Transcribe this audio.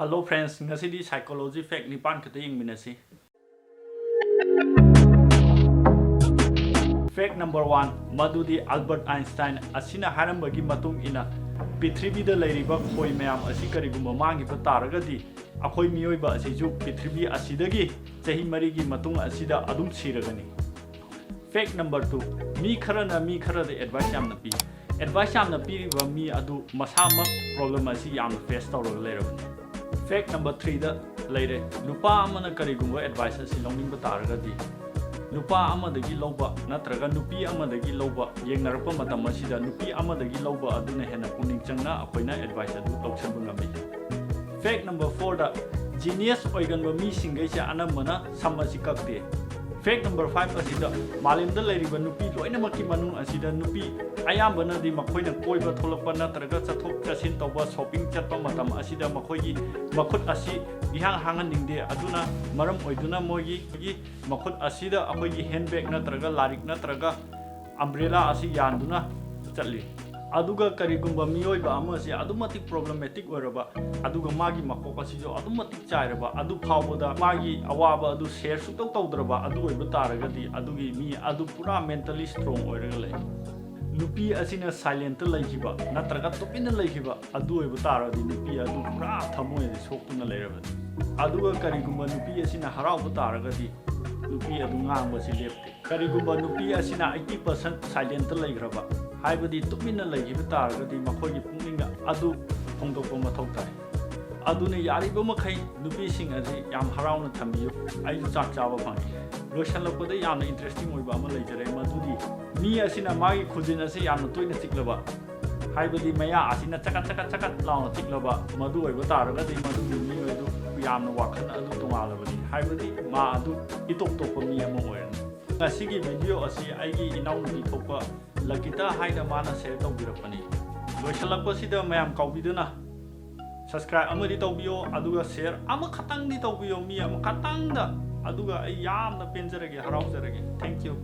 Hello friends, ngasidi psychology fact nipan khata yengminasi. Fact number 1, madudi Albert Einstein asina harambagi matung ina Prithivida lairiba khoi mayam asi karigumba mangi ba taragadi akhoi miyoiba asiju Prithvi asidagi chahi marigi matung asida adum siragani. Fact number 2, mi khara da advice yamna pi. Advice yamna pi ba mi adu masama problem asi yamna face tawraga leirabani. Fact number 3 da laire nupa amana karigumba advice asi longning ba taragadi nupa amadagi lauba natraga nupi amadagi lauba yengnarpa matam asida nupi amadagi lauba aduna hena puning changna akoina advice adu tawsanba ngami. Fact number 4 da genius oiganba mi singai se anamana samasi kakte. Fact number 5 asida malimda lairiba nupi loinamaki manung asida nupi ayambana di makoina koiba tholakpa natraga chathok chasin tawba shopping chatpa matam asida makoigi makhut asi ihang hangan dingde aduna maram oiduna mogi makhut asida akoigi handbag natraga larik natraga umbrella asi yanduna chatli aduga karigumba miyoiba ama asi adumati problematic oiraba aduga magi makok asijo adumati chairaba adu phawboda magi awaba adu share su tawdraba adu oiba taragadi adugi mi adu pura mentally strong oiraga lay nupi asina silent laikiba natraga topina laikiba adu oiba taradi nupi adu pura thamoi soktuna lairabadi aduga karigumba nupi asina harauba taragadi nupi adu ngangba si lepte karigumba nupi asina 80% silent laigraba haibadi tupina laigiba taragadi makhogi pungninga adu phongdokpa mathau tai aduna yariba makhai nupi sing asi yam harauna thamiyu ai chak chawa phangi loisanlakpada yamna interesting oiba ama leijare madudi mi asina magi khujin asi yamna toina chiklaba haibadi maya asina chakat launa chiklaba madu oiba taragadi madu mi oidu yamna wakhan adu tungalabadi haibadi ma adu itop toppa mi ama oirani ngasigi video asi aigi inau ni thokpa Lakita haina mana share tawbirapani loisalakpasida mayam kaubiduna subscribe amadi tawbiyo aduga share ama khatang di tawbiyo mi ama khatang da aduga ay yamna penjarage haraujarage. Thank you.